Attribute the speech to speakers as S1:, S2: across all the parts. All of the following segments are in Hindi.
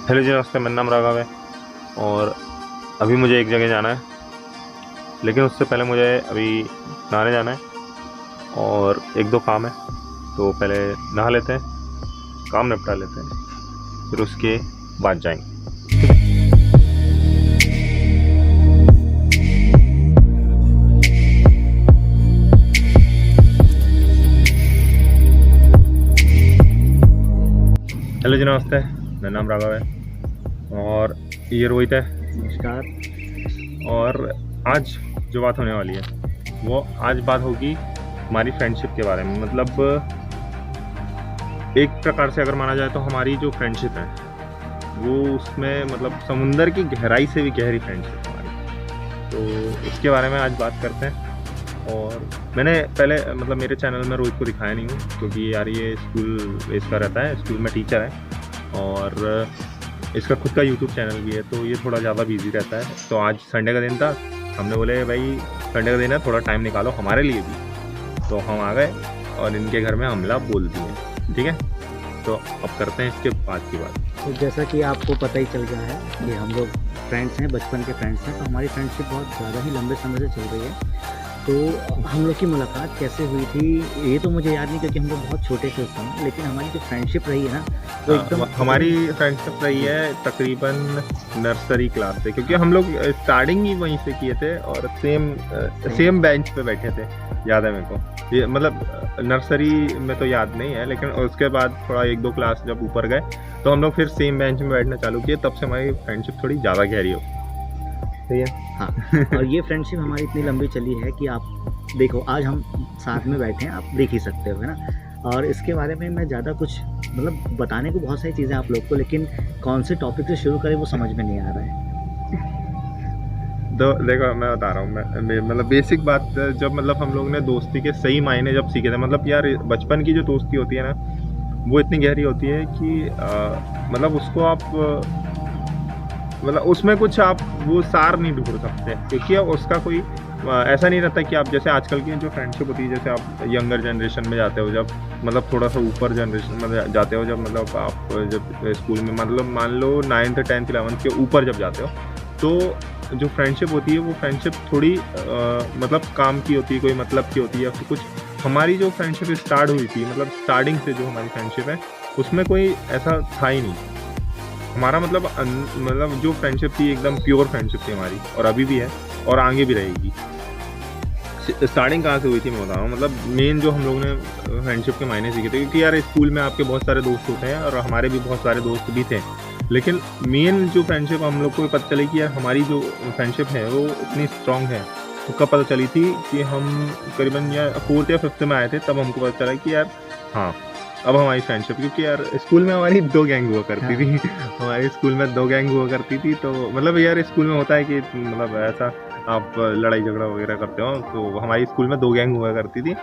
S1: हेलो जी, नमस्ते। मेरा नाम राघव है और अभी मुझे एक जगह जाना है, लेकिन उससे पहले मुझे अभी नहाने जाना है और एक दो काम है। तो पहले नहा लेते हैं, काम निपटा लेते हैं, फिर उसके बाद जाएंगे। हेलो जी, नमस्ते। मेरा नाम राघव है और ये रोहित है।
S2: नमस्कार।
S1: और आज जो बात होने वाली है वो आज बात होगी हमारी फ्रेंडशिप के बारे में। मतलब एक प्रकार से अगर माना जाए तो हमारी जो फ्रेंडशिप है वो उसमें मतलब समुंदर की गहराई से भी गहरी फ्रेंडशिप हमारी। तो इसके बारे में आज बात करते हैं। और मैंने पहले मतलब मेरे चैनल में रोहित को दिखाया नहीं हूँ, क्योंकि यार ये स्कूल इसका रहता है, स्कूल में टीचर है और इसका खुद का यूट्यूब चैनल भी है, तो ये थोड़ा ज़्यादा बिजी रहता है। तो आज संडे का दिन था, हमने बोले भाई संडे का दिन है, थोड़ा टाइम निकालो हमारे लिए भी। तो हम आ गए और इनके घर में हमला बोल दिए। ठीक है, तो अब करते हैं इसके बाद की बात।
S2: तो जैसा कि आपको पता ही चल गया है कि हम लोग फ्रेंड्स हैं, बचपन के फ्रेंड्स हैं। तो हमारी फ्रेंडशिप बहुत ज़्यादा ही लंबे समय से चल रही है। तो हम लोग की मुलाकात कैसे हुई थी ये तो मुझे याद नहीं, क्योंकि हम लोग बहुत छोटे थे उस समय। लेकिन हमारी जो फ्रेंडशिप रही है ना, वो एकदम
S1: हमारी फ्रेंडशिप रही है तकरीबन नर्सरी क्लास से, क्योंकि हम लोग स्टार्टिंग ही वहीं से किए थे और सेम बेंच पे बैठे थे। याद है मेरे को, ये मतलब नर्सरी में तो याद नहीं है, लेकिन उसके बाद थोड़ा एक दो क्लास जब ऊपर गए तो हम लोग फिर सेम बेंच में बैठना चालू किए। तब से हमारी फ्रेंडशिप थोड़ी ज़्यादा गहरी हो। सही है।
S2: हाँ। और ये फ्रेंडशिप हमारी इतनी लंबी चली है कि आप देखो आज हम साथ में बैठे हैं, आप देख ही सकते हो, है ना। और इसके बारे में मैं ज़्यादा कुछ मतलब बताने को बहुत सारी चीज़ें आप लोग को, लेकिन कौन से टॉपिक से शुरू करें वो समझ में नहीं आ रहा है।
S1: तो देखो मैं बता रहा हूँ, मैं मतलब बेसिक बात, जब मतलब हम लोग ने दोस्ती के सही मायने जब सीखे थे, मतलब यार बचपन की जो दोस्ती होती है ना वो इतनी गहरी होती है कि मतलब उसको आप मतलब उसमें कुछ आप वो सार नहीं ढूंढ सकते, क्योंकि अब उसका कोई ऐसा नहीं रहता कि आप जैसे आजकल की जो फ्रेंडशिप होती है, जैसे आप यंगर जनरेशन में जाते हो, जब मतलब थोड़ा सा ऊपर जनरेशन में जाते हो, जब मतलब आप जब स्कूल में मतलब मान लो 9th 10th 11th के ऊपर जब जाते हो, तो जो फ्रेंडशिप होती है वो फ्रेंडशिप थोड़ी मतलब काम की होती है, कोई मतलब की होती है या फिर कुछ। हमारी जो फ्रेंडशिप स्टार्ट हुई थी, मतलब स्टार्टिंग से जो हमारी फ्रेंडशिप है उसमें कोई ऐसा था ही नहीं। हमारा मतलब जो फ्रेंडशिप थी एकदम प्योर फ्रेंडशिप थी हमारी, और अभी भी है और आगे भी रहेगी। स्टार्टिंग कहाँ से हुई थी मैं बता रहा हूँ। मतलब मेन जो हम लोग ने फ्रेंडशिप के मायने सीखे थे, क्योंकि यार स्कूल में आपके बहुत सारे दोस्त होते हैं और हमारे भी बहुत सारे दोस्त भी थे, लेकिन मेन जो फ्रेंडशिप हम लोग को पता चली कि यार हमारी जो फ्रेंडशिप है वो इतनी स्ट्रांग है, तो कब पता चली थी कि हम करीबन या 4th या 5th में आए थे, तब हमको पता चला कि यार हाँ अब हमारी फ्रेंडशिप। क्योंकि यार स्कूल में हमारी 2 गैंग हुआ करती थी। हमारे स्कूल में 2 गैंग हुआ करती थी। तो मतलब यार स्कूल में होता है कि मतलब ऐसा आप लड़ाई झगड़ा वगैरह करते हो, तो हमारी स्कूल में 2 गैंग हुआ करती थी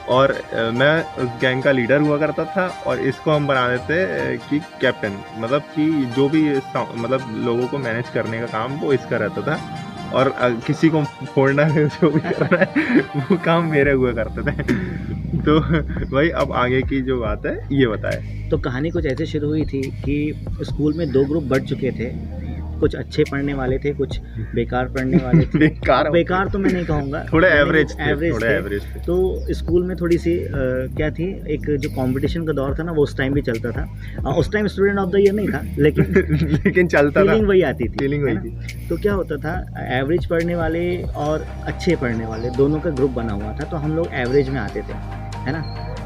S1: और मैं उस गैंग का लीडर हुआ करता था। और इसको हम बना देते कि कैप्टन, मतलब कि जो भी मतलब लोगों को मैनेज करने का काम वो इसका रहता था, और किसी को फोड़ना है जो भी करना है वो काम मेरे हुआ करते थे। तो भाई अब आगे की जो बात है ये बताए।
S2: तो कहानी कुछ ऐसे शुरू हुई थी कि स्कूल में 2 ग्रुप बढ़ चुके थे। कुछ अच्छे पढ़ने वाले थे, कुछ बेकार पढ़ने वाले थे। बेकार तो मैं नहीं कहूँगा,
S1: थोड़े
S2: यानी
S1: एवरेज थे।
S2: तो स्कूल में थोड़ी सी क्या थी, एक जो कंपटीशन का दौर था ना वो उस टाइम भी चलता था। उस time student of the year नहीं था, लेकिन
S1: चलता था,
S2: फीलिंग वही आती थी,
S1: फीलिंग वही
S2: थी। तो क्या होता था, एवरेज पढ़ने वाले और अच्छे पढ़ने वाले दोनों का ग्रुप बना हुआ था। तो हम लोग एवरेज में आते थे, है ना।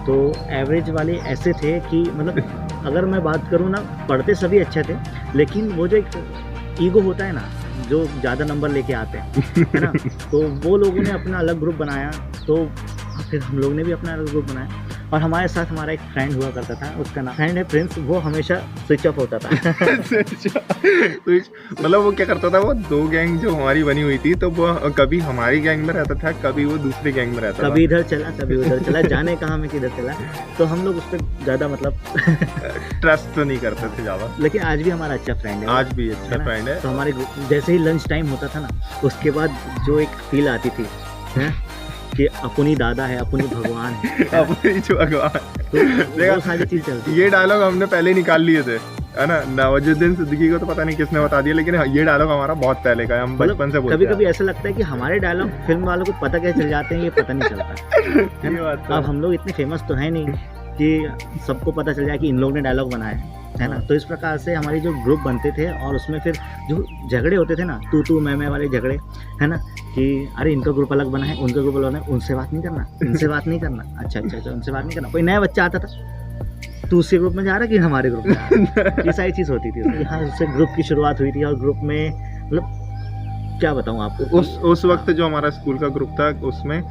S2: तो एवरेज वाले ऐसे थे कि मतलब अगर मैं बात करूँ ना, पढ़ते सभी अच्छे थे, लेकिन वो जो एक ईगो होता है ना, जो ज़्यादा नंबर लेके आते हैं, है ना। तो वो लोगों ने अपना अलग ग्रुप बनाया, तो फिर हम लोग ने भी अपना अलग ग्रुप बनाया। और हमारे साथ हमारा एक फ्रेंड हुआ करता था, उसका नाम फ्रेंड है प्रिंस। वो हमेशा स्विच ऑफ होता था।
S1: मतलब वो क्या करता था, वो 2 गैंग जो हमारी बनी हुई थी, तो वो कभी हमारी गैंग में रहता था, कभी वो दूसरी गैंग में रहता था,
S2: कभी इधर चला कभी उधर चला, जाने कहाँ में किधर चला। तो हम लोग उस पर ज़्यादा मतलब
S1: ट्रस्ट तो नहीं करते थे ज़्यादा।
S2: लेकिन आज भी हमारा अच्छा फ्रेंड है,
S1: आज भी अच्छा फ्रेंड है।
S2: तो हमारे जैसे ही लंच टाइम होता था ना, उसके बाद जो एक फील आती थी है कि अपनी दादा है, अपनी भगवान है,
S1: अपनी जो भगवान।
S2: तो वो सारी चीज़ चलती।
S1: ये डायलॉग हमने पहले निकाल लिए थे है ना। नवाजुद्दीन सिद्दीकी को तो पता नहीं किसने बता दिया, लेकिन ये डायलॉग हमारा बहुत पहले का है, हम बचपन से बोलते
S2: कभी
S1: हैं।
S2: कभी ऐसा लगता है कि हमारे डायलॉग फिल्म वालों को पता कैसे चल जाते हैं ये पता नहीं चलता है
S1: ये बात तो
S2: ना। अब हम लोग इतने फेमस तो है नहीं कि सबको पता चल जाए कि इन लोग ने डायलॉग बनाया है ना। तो इस प्रकार से हमारी जो ग्रुप बनते थे और उसमें फिर जो झगड़े होते थे ना, तू मैं वाले झगड़े, है ना, कि अरे इनका ग्रुप अलग बना है, उनका ग्रुप अलग बना है, उनसे बात नहीं करना, इनसे बात नहीं करना, अच्छा उनसे बात नहीं करना। कोई नया बच्चा आता था, तू उसके ग्रुप में जा रहा है कि हमारे ग्रुप में जा रहा है, ये सारी चीज़ होती थी। यहाँ उससे ग्रुप की शुरुआत हुई थी और ग्रुप में मतलब क्या बताऊँ आपको,
S1: उस वक्त जो हमारा स्कूल का ग्रुप था उसमें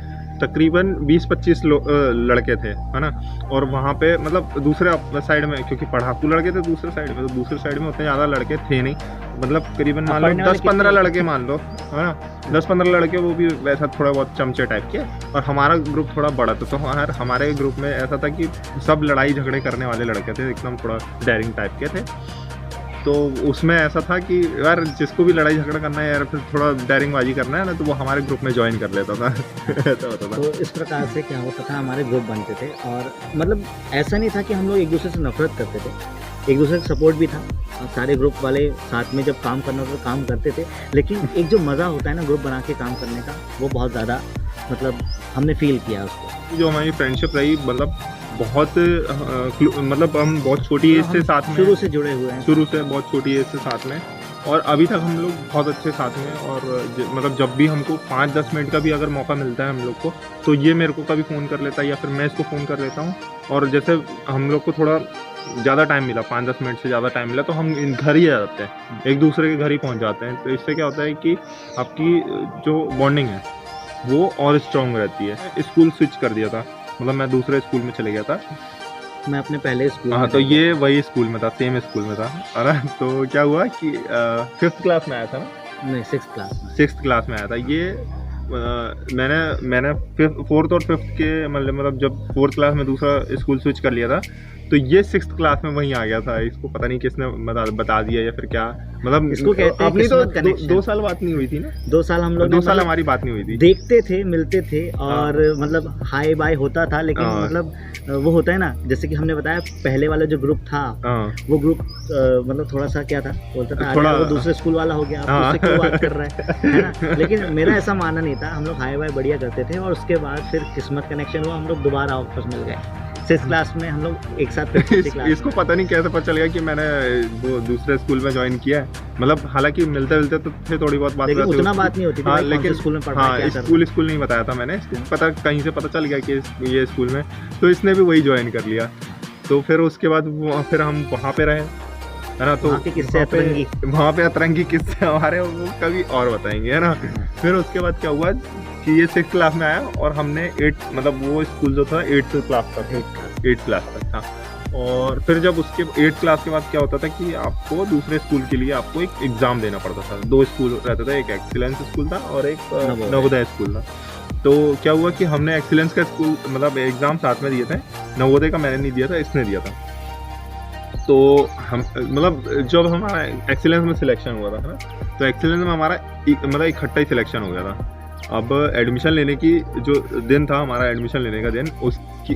S1: तकरीबन 20-25 लड़के थे, है ना। और वहाँ पे मतलब दूसरे साइड में, क्योंकि पढ़ाकू लड़के थे दूसरे साइड में, तो दूसरे साइड में उतने ज़्यादा लड़के थे नहीं, मतलब करीबन मान लो 10-15 लड़के मान लो, है ना, 10-15 लड़के, वो भी वैसा थोड़ा बहुत चमचे टाइप के। और हमारा ग्रुप थोड़ा बड़ा था, तो हमारे ग्रुप में ऐसा था कि सब लड़ाई झगड़े करने वाले लड़के थे, एकदम थोड़ा डेयरिंग टाइप के थे। तो उसमें ऐसा था कि यार जिसको भी लड़ाई झगड़ा करना है यार, फिर थोड़ा डेयरिंगबाजी करना है ना, तो वो हमारे ग्रुप में ज्वाइन कर लेता था। ऐसा होता था।
S2: तो इस प्रकार से क्या होता था, हमारे ग्रुप बनते थे और मतलब ऐसा नहीं था कि हम लोग एक दूसरे से नफरत करते थे, एक दूसरे का सपोर्ट भी था। और सारे ग्रुप वाले साथ में जब काम करना होता तो काम करते थे, लेकिन एक जो मज़ा होता है ना ग्रुप बना के काम करने का, वो बहुत ज़्यादा मतलब हमने फील किया उसको।
S1: जो हमारी फ्रेंडशिप रही, मतलब बहुत मतलब हम बहुत छोटी एज से साथ में,
S2: शुरू से जुड़े हुए हैं,
S1: शुरू से बहुत छोटी एज से साथ में, और अभी तक हम लोग बहुत अच्छे साथ में। और मतलब जब भी हमको 5-10 मिनट का भी अगर मौका मिलता है हम लोग को, तो ये मेरे को कभी फ़ोन कर लेता है या फिर मैं इसको फ़ोन कर लेता हूँ। और जैसे हम लोग को थोड़ा ज़्यादा टाइम मिला, 5-10 मिनट से ज़्यादा टाइम मिला, तो हम घर ही आ जाते हैं, एक दूसरे के घर ही पहुँच जाते हैं। तो इससे क्या होता है कि आपकी जो बॉन्डिंग है वो और स्ट्रॉन्ग रहती है। स्कूल स्विच कर दिया था, मतलब मैं दूसरे स्कूल में चले गया था,
S2: मैं अपने पहले स्कूल
S1: हाँ, तो ये वही स्कूल में था, सेम स्कूल में था, है ना। तो क्या हुआ कि 5th क्लास में आया था ना,
S2: नहीं 6th क्लास में,
S1: 6th क्लास में आया था ये। मैंने 4th और 5th के मतलब जब 4th क्लास में दूसरा स्कूल स्विच कर लिया था, तो ये 6th क्लास में वहीं आ गया था। इसको पता नहीं किसने बता दिया या फिर क्या, मतलब
S2: इसको कहते हैं
S1: अपनी तो
S2: किस्मत connection।
S1: 2 साल बात नहीं हुई थी ना,
S2: 2 साल हम लोग
S1: 2 साल हमारी बात नहीं हुई थी।
S2: देखते थे, मिलते थे और मतलब हाई बाय होता था, लेकिन
S1: हाँ।
S2: मतलब वो होता है ना, जैसे कि हमने बताया पहले वाला जो ग्रुप था,
S1: हाँ,
S2: वो ग्रुप मतलब थोड़ा सा क्या था, बोलता था
S1: थोड़ा
S2: अरे वो दूसरे स्कूल वाला हो गया, आप
S1: हाँ।
S2: उससे क्यों बात कर रहा है ना। लेकिन मेरा ऐसा मानना नहीं था, हम लोग हाई बाय बढ़िया करते थे और उसके बाद फिर किस्मत कनेक्शन हुआ, हम लोग दोबारा वापस मिल गए 6th क्लास में, हम लोग एक साथ 5th क्लास।
S1: इसको पता नहीं कैसे पता चल गया कि मैंने वो दूसरे स्कूल में ज्वाइन किया है, मतलब हालांकि मिलते तो थे, थोड़ी बहुत बात,
S2: लेकिन
S1: वैसे
S2: उतना बात नहीं होती थी,
S1: हाँ,
S2: भाई कौन से
S1: लेकिन
S2: स्कूल में पढ़ा है, क्या कर रहा है।
S1: स्कूल नहीं बताया था मैंने इसको, पता कहीं से पता चल गया कि ये स्कूल में, तो इसने भी वही ज्वाइन कर लिया। तो फिर उसके बाद फिर हम वहाँ पे रहे, है ना। तो
S2: वहाँ के किस्से अतरंगी,
S1: वहाँ पे अतरंगी किस्से हमारे, वो कभी और बताएंगे, है ना। फिर उसके बाद क्या हुआ कि ये 6th क्लास में आया और हमने 8 मतलब वो स्कूल जो था 8th क्लास तक, 8th क्लास तक था। और फिर जब उसके 8th क्लास के बाद क्या होता था कि आपको दूसरे स्कूल के लिए आपको एक एग्ज़ाम देना पड़ता था। 2 स्कूल रहता था, एक एक्सीलेंस स्कूल था और एक नवोदय स्कूल था। तो क्या हुआ कि हमने एक्सीलेंस का स्कूल मतलब एग्ज़ाम साथ में दिए थे, नवोदय का मैंने नहीं दिया था, इसने दिया था। तो हम मतलब जब हमारा एक्सीलेंस में सिलेक्शन हुआ था, है ना, तो एक्सीलेंस में हमारा मतलब इकट्ठा ही सिलेक्शन हो गया था। अब एडमिशन लेने की जो दिन था, हमारा एडमिशन लेने का दिन,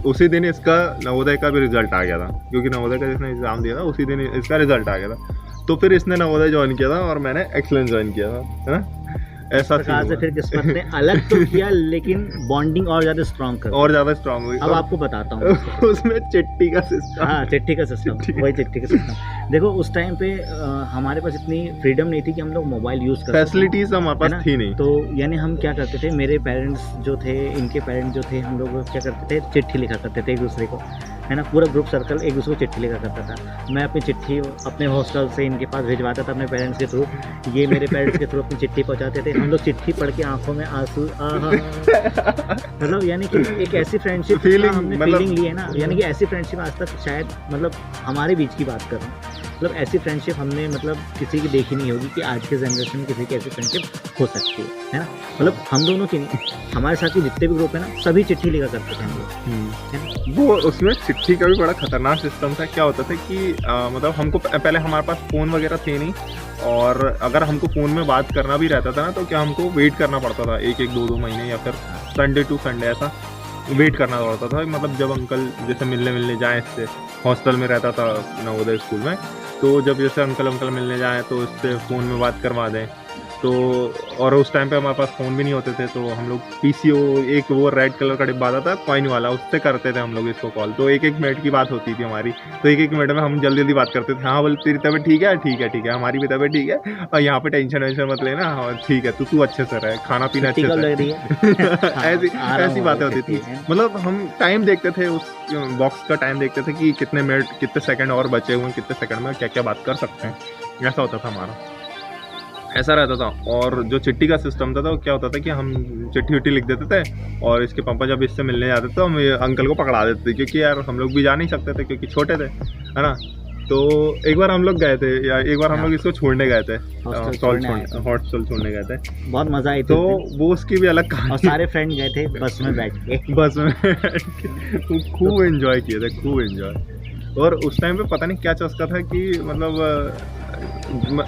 S1: उसी दिन इसका नवोदय का भी रिजल्ट आ गया था, क्योंकि नवोदय का जिसने एग्ज़ाम दिया था उसी दिन इसका रिजल्ट आ गया था। तो फिर इसने नवोदय ज्वाइन किया था और मैंने एक्सीलेंस ज्वाइन किया था, है ना। ऐसा
S2: प्रकार से फिर किस्मत ने अलग तो किया, लेकिन बॉन्डिंग और ज़्यादा स्ट्रॉन्ग कर,
S1: और ज़्यादा स्ट्रांग हुई।
S2: अब आपको बताता हूँ
S1: उसमें चिट्ठी का सिस्टम,
S2: हाँ चिट्ठी का सिस्टम, वही चिट्ठी का सिस्टम। देखो उस टाइम पे हमारे पास इतनी फ्रीडम नहीं थी कि हम लोग मोबाइल यूज़ कर,
S1: फैसिलिटीज हमारे पास थी नहीं।
S2: तो यानी हम क्या करते थे, मेरे पेरेंट्स जो थे, इनके पेरेंट्स जो थे, हम लोग क्या करते थे, चिट्ठी लिखा करते थे एक दूसरे को, है ना। पूरा ग्रुप सर्कल एक दूसरे को चिट्ठी लिखा करता था। मैं अपनी चिट्ठी अपने हॉस्टल से इनके पास भिजवाता था अपने पेरेंट्स के थ्रू, ये मेरे पेरेंट्स के थ्रू अपनी चिट्ठी पहुंचाते थे। हम लोग चिट्ठी पढ़ के आंखों में आंसू, मतलब यानी कि एक ऐसी फ्रेंडशिप हमने फीलिंग ली है ना, यानी कि ऐसी फ्रेंडशिप आज तक शायद मतलब हमारे बीच की बात कर रहा हूँ, मतलब ऐसी फ्रेंडशिप हमने मतलब किसी की देखी नहीं होगी कि आज के जनरेशन में किसी की ऐसी फ्रेंडशिप हो सकती है ना। मतलब हम दोनों की नहीं, हमारे साथ के जितने भी ग्रुप है ना, सभी चिट्ठी लिखा करते थे हम लोग।
S1: वो उसमें चिट्ठी का भी बड़ा खतरनाक सिस्टम था। क्या होता था कि मतलब हमको पहले हमारे पास फ़ोन वगैरह थे नहीं, और अगर हमको फ़ोन में बात करना भी रहता था ना, तो क्या हमको वेट करना पड़ता था 1-1, 2-2 महीने, या फिर संडे टू संडे ऐसा वेट करना पड़ता था। मतलब जब अंकल जैसे मिलने जाएँ, इससे हॉस्टल में रहता था नवोदय स्कूल में, तो जब जैसे अंकल मिलने जाएँ तो उससे फ़ोन में बात करवा दें। तो और उस टाइम पे हमारे पास फ़ोन भी नहीं होते थे, तो हम लोग पीसीओ, एक वो रेड कलर का डिब्बा आता था कॉइन वाला, उससे करते थे हम लोग इसको कॉल। तो 1-1 मिनट की बात होती थी हमारी, तो 1-1 मिनट में हम जल्दी-जल्दी बात करते थे। हाँ, बोल तेरी तबीयत ठीक है? ठीक है, ठीक है। हमारी भी तबीयत ठीक है और यहाँ पे टेंशन-वेंशन मत लेना, और ठीक है, तू अच्छे से रह, खाना-पीना अच्छे
S2: छुट्टी कब
S1: से
S2: लग रही है? हाँ,
S1: ऐसी
S2: आ रहा
S1: ऐसी
S2: हूँ
S1: बातें
S2: अभी
S1: होती थी।
S2: छुट्टी है।
S1: मतलब हम टाइम देखते थे, उस बॉक्स का टाइम देखते थे कि कितने मिनट, कितने सेकंड और बचे हुए हैं, कितने सेकंड में क्या-क्या बात कर सकते हैं। ऐसा होता था हमारा, ऐसा रहता था। और जो चिट्ठी का सिस्टम था, तो क्या होता था कि हम चिट्ठी-विट्ठी लिख देते थे और इसके पापा जब इससे मिलने जाते थे तो हम ये अंकल को पकड़ा देते थे, क्योंकि यार हम लोग भी जा नहीं सकते थे क्योंकि छोटे थे, है ना? तो एक बार हम लोग गए थे, या एक बार हम लोग इसको छोड़ने गए थे, हॉस्टल छोड़ने गए थे।
S2: बहुत मज़ा आई थी
S1: तो
S2: उस दिन।
S1: वो उसकी भी अलग
S2: और
S1: कहानी।
S2: सारे फ्रेंड गए थे बस में बैठ के।
S1: बस में खूब एंजॉय किए थे, खूब एंजॉय। और उस टाइम पे पता नहीं क्या चस्का था कि मतलब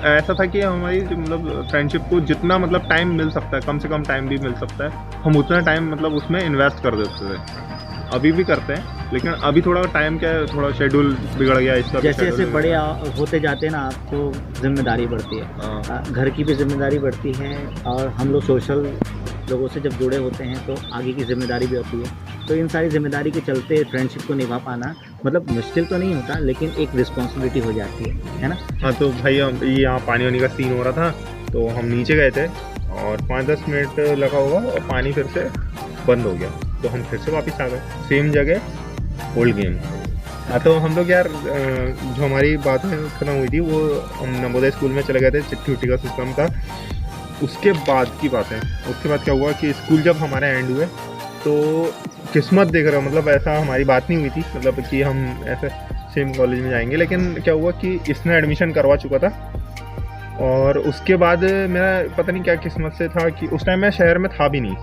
S1: ऐसा था कि हमारी जो मतलब फ्रेंडशिप को जितना मतलब टाइम मिल सकता है, कम से कम टाइम भी मिल सकता है, हम उतना टाइम मतलब उसमें इन्वेस्ट कर देते थे। अभी भी करते हैं, लेकिन अभी थोड़ा टाइम क्या है, थोड़ा शेड्यूल बिगड़ गया इसका भी,
S2: जैसे जैसे
S1: schedule
S2: बड़े
S1: बिगड़
S2: होते जाते हैं ना, आपको जिम्मेदारी बढ़ती है।
S1: गया। हाँ।
S2: घर की भी जिम्मेदारी बढ़ती है, और हम लोग सोशल लोगों से जब जुड़े होते हैं तो आगे की जिम्मेदारी भी होती है। तो इन सारी जिम्मेदारी के चलते फ्रेंडशिप को निभा पाना मतलब मुश्किल तो नहीं होता, लेकिन एक रिस्पॉन्सिबिलिटी हो जाती है ना?
S1: हाँ, तो भाई हम ये यहाँ पानी वानी का सीन हो रहा था, तो हम नीचे गए थे और 5-10 मिनट लगा होगा और पानी फिर से बंद हो गया, तो हम फिर से वापस आ गए सेम जगह, ओल्ड गेम। हाँ, तो हम लोग यार जो हमारी बात है खत्म हुई थी, वो हम नवोदय स्कूल में चले गए थे, चिट्ठी-विट्ठी का सिस्टम था। उसके बाद की बात है, उसके बाद क्या हुआ कि स्कूल जब हमारे एंड हुए तो किस्मत देख रहा, मतलब ऐसा हमारी बात नहीं हुई थी, मतलब कि हम ऐसे सेम कॉलेज में जाएंगे, लेकिन क्या हुआ कि इसने एडमिशन करवा चुका था। और उसके बाद मेरा पता नहीं क्या किस्मत से था कि उस टाइम मैं शहर में था भी नहीं,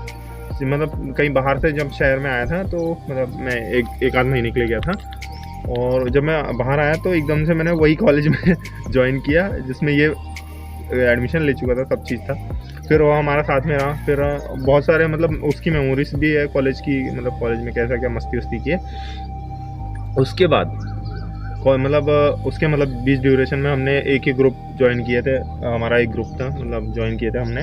S1: मतलब कहीं बाहर से जब शहर में आया था, तो मतलब मैं एक आध महीने के लिए गया था। और जब मैं बाहर आया तो एकदम से मैंने वही कॉलेज में ज्वाइन किया जिसमें ये एडमिशन ले चुका था, सब चीज़ था। फिर वो हमारा साथ में रहा, फिर बहुत सारे मतलब उसकी मेमोरीज भी है कॉलेज की, मतलब कॉलेज में कैसा क्या मस्ती वस्ती की है। उसके बाद मतलब उसके मतलब बीच ड्यूरेशन में हमने एक ही ग्रुप ज्वाइन किए थे, हमारा एक ग्रुप था, मतलब ज्वाइन किए थे हमने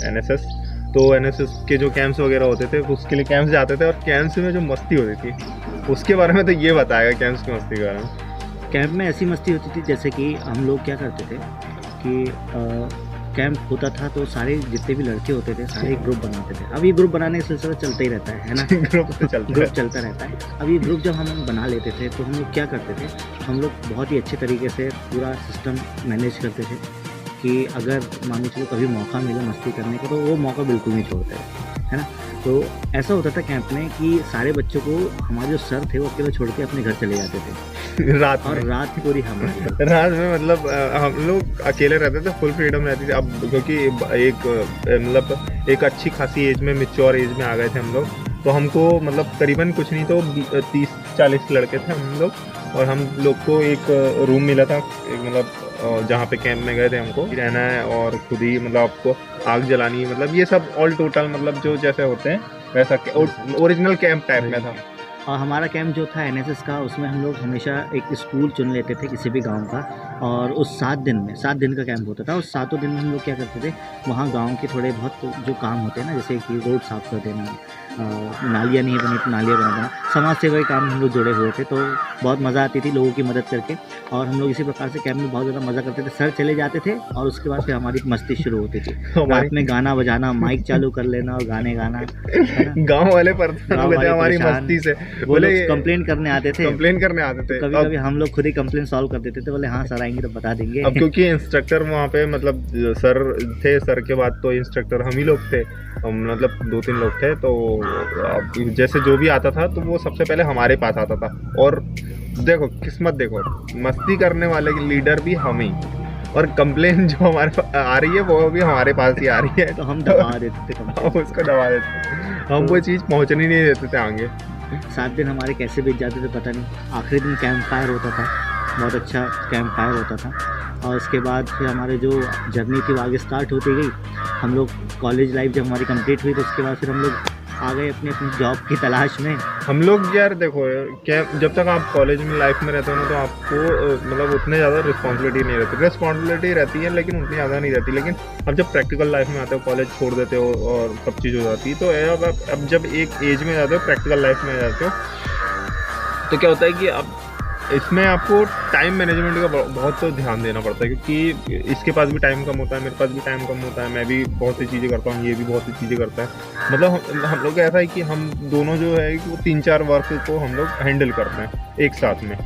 S1: एनएसएस। तो एनएसएस के जो कैंप्स वगैरह होते थे, उसके लिए कैंप्स जाते थे, और कैंप्स में जो मस्ती होती थी उसके बारे में तो ये बताएगा कैंप्स की मस्ती के बारे में।
S2: कैंप में ऐसी मस्ती होती थी, जैसे कि हम लोग क्या करते थे कि कैंप होता था तो सारे जितने भी लड़के होते थे सारे ग्रुप बनाते थे। अब ये ग्रुप बनाने का सिलसिला चलता ही रहता है ना?
S1: ग्रुप तो चलता
S2: ग्रुप
S1: है।
S2: चलता रहता है। अब ये ग्रुप जब हम बना लेते थे तो हम लोग क्या करते थे, हम लोग बहुत ही अच्छे तरीके से पूरा सिस्टम मैनेज करते थे कि अगर मान लीजिए कभी मौका मिले मस्ती करने का तो वो मौका बिल्कुल नहीं छोड़ते, है ना? तो ऐसा होता था कैंप में कि सारे बच्चों को हमारे जो सर थे वो अकेले छोड़ के अपने घर चले जाते थे,
S1: रात
S2: और
S1: में,
S2: रात ही पूरी हमारी।
S1: रात में मतलब हम लोग अकेले रहते थे, फुल फ्रीडम रहती थी। अब क्योंकि एक मतलब एक अच्छी खासी एज में, मैच्योर एज में आ गए थे हम लोग, तो हमको मतलब करीबन कुछ नहीं तो 30-40 लड़के थे हम लोग, और हम लोग को एक रूम मिला था, एक मतलब जहाँ पे कैंप में गए थे हमको रहना है, और खुद ही मतलब आपको आग जलानी, मतलब ये सब ऑल टोटल मतलब जो जैसे होते हैं वैसा ओरिजिनल कैंप टाइप में था।
S2: और हमारा कैंप जो था एनएसएस का, उसमें हम लोग हमेशा एक स्कूल चुन लेते थे किसी भी गांव का, और उस 7 दिन का कैंप होता था। उस 7 दिन में हम लोग क्या करते थे, वहाँ गांव के थोड़े बहुत जो काम होते हैं ना, जैसे कि रोड साफ़ कर देना, नालियाँ नहीं बनी तो नालियाँ बना देना, समाज सेवा के काम में हम लोग जुड़े हुए थे। तो बहुत मज़ा आती थी लोगों की मदद करके, और हम लोग इसी प्रकार से कैंप में बहुत ज़्यादा मज़ा करते थे। सर चले जाते थे और उसके बाद फिर हमारी मस्ती शुरू होती थी। रात में गाना बजाना, माइक चालू कर लेना और गाने गाना, है ना?
S1: गाँव वाले परेशान हो गए थे हमारी
S2: परेशान।
S1: मस्ती से,
S2: वो लोग कंप्लेन करने आते थे,
S1: कंप्लेन करने आते थे।
S2: कभी कभी हम लोग खुद ही कंप्लेन सॉल्व कर देते थे, बोले हाँ सर आएंगे तो बता देंगे।
S1: अब क्योंकि इंस्ट्रक्टर वहाँ पे मतलब सर थे, सर के बाद तो इंस्ट्रक्टर हम ही लोग थे, हम मतलब 2-3 लोग थे। तो अब जैसे जो भी आता था तो वो सबसे पहले हमारे पास आता था, और देखो किस्मत देखो, मस्ती करने वाले लीडर भी हम ही, और कंप्लेन जो हमारे पास आ रही है वो भी हमारे पास ही आ रही है,
S2: तो हम दबा देते थे
S1: हम उसको दबा देते, हम वो चीज़ पहुँचने नहीं देते थे आगे।
S2: 7 दिन हमारे कैसे बीत जाते थे पता नहीं। आखिरी दिन कैंप फायर होता था, बहुत अच्छा कैंप फायर होता था, और उसके बाद फिर हमारे जो जर्नी थी वो आगे स्टार्ट होती गई। हम लोग कॉलेज लाइफ जब हमारी कंप्लीट हुई तो उसके बाद फिर हम लोग आ गए अपनी अपनी जॉब की तलाश में।
S1: हम लोग यार देखो क्या, जब तक आप कॉलेज में लाइफ में रहते हो ना तो आपको मतलब उतने ज़्यादा रिस्पॉन्सिबिलिटी नहीं रहती, रिस्पॉन्सिबिलिटी रहती है लेकिन उतनी ज़्यादा नहीं रहती। लेकिन अब जब प्रैक्टिकल लाइफ में आते हो, कॉलेज छोड़ देते हो और सब चीज़ हो जाती है, तो अब जब एक एज में जाते हो, प्रैक्टिकल लाइफ में जाते हो, तो क्या होता है कि अब इसमें आपको टाइम मैनेजमेंट का बहुत तो ध्यान देना पड़ता है, क्योंकि इसके पास भी टाइम कम होता है, मेरे पास भी टाइम कम होता है, मैं भी बहुत सी चीज़ें करता हूँ, ये भी बहुत सी चीज़ें करता है। मतलब हम लोग का ऐसा है कि हम दोनों जो है कि वो 3-4 वर्क को हम लोग हैंडल करते हैं एक साथ में।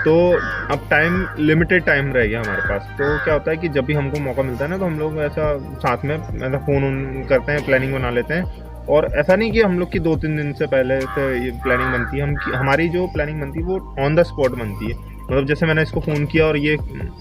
S1: तो अब टाइम लिमिटेड टाइम रह गया हमारे पास, तो क्या होता है कि जब भी हमको मौका मिलता है ना तो हम लोग ऐसा साथ में ऐसा फ़ोन करते हैं, प्लानिंग बना लेते हैं। और ऐसा नहीं कि हम लोग की 2-3 दिन से पहले से ये प्लानिंग बनती है, हमारी जो प्लानिंग बनती है वो ऑन द स्पॉट बनती है। मतलब जैसे मैंने इसको फ़ोन किया और ये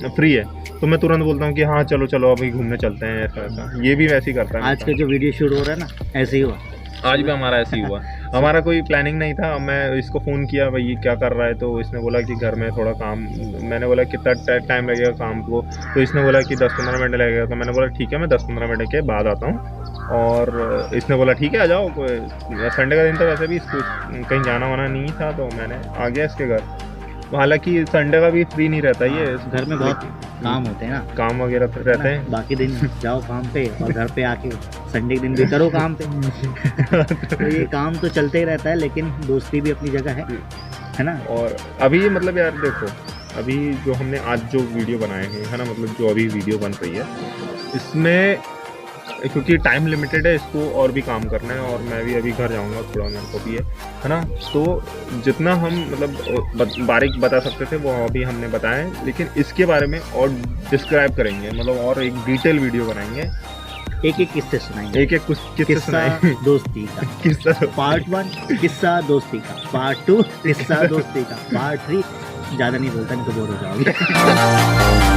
S1: फ्री है तो मैं तुरंत बोलता हूँ कि हाँ चलो चलो अभी घूमने चलते हैं, ऐसा ऐसा। ये भी वैसे ही करता है।
S2: आज का जो वीडियो शूट हो रहा है ना, ऐसे ही हुआ।
S1: आज भी हमारा ऐसे ही हुआ। हमारा कोई प्लानिंग नहीं था, मैं इसको फ़ोन किया भाई ये क्या कर रहा है, तो इसने बोला कि घर में थोड़ा काम। मैंने बोला कितना टाइम लगेगा काम को, तो इसने बोला कि 10-15 मिनट लगेगा। तो मैंने बोला ठीक है मैं 10-15 मिनट के बाद आता हूँ। और इसने बोला ठीक है आ जाओ। संडे का दिन तो वैसे भी इसको कहीं जाना वाना नहीं था, तो मैंने आ गया इसके घर। हालांकि संडे का भी फ्री नहीं रहता ये,
S2: घर में बहुत काम होते हैं ना,
S1: काम वगैरह तो रहते हैं।
S2: बाकी दिन जाओ काम पे और घर पे आके संडे के दिन भी करो काम पे। तो ये काम तो चलते ही रहता है, लेकिन दोस्ती भी अपनी जगह है ना।
S1: और अभी मतलब यार देखो, अभी जो हमने आज जो वीडियो बनाए हैं है ना, मतलब जो अभी वीडियो बन रही है इसमें, क्योंकि टाइम लिमिटेड है, इसको और भी काम करना है और मैं भी अभी घर जाऊंगा, थोड़ा मेरे को भी है ना। तो जितना हम मतलब बारीक बता सकते थे वो अभी हमने बताया है, लेकिन इसके बारे में और डिस्क्राइब करेंगे, मतलब और एक डिटेल वीडियो बनाएंगे,
S2: एक एक किस्से सुनाएंगे,
S1: एक एक कुछ किस्से सुनाएंगे।
S2: दोस्ती का
S1: किस्सा
S2: पार्ट 1 किस्सा दोस्ती का, पार्ट 2 किस्सा दोस्ती का, पार्ट 3 ज़्यादा नहीं बोलता नहीं तो बोर हो जाओगे।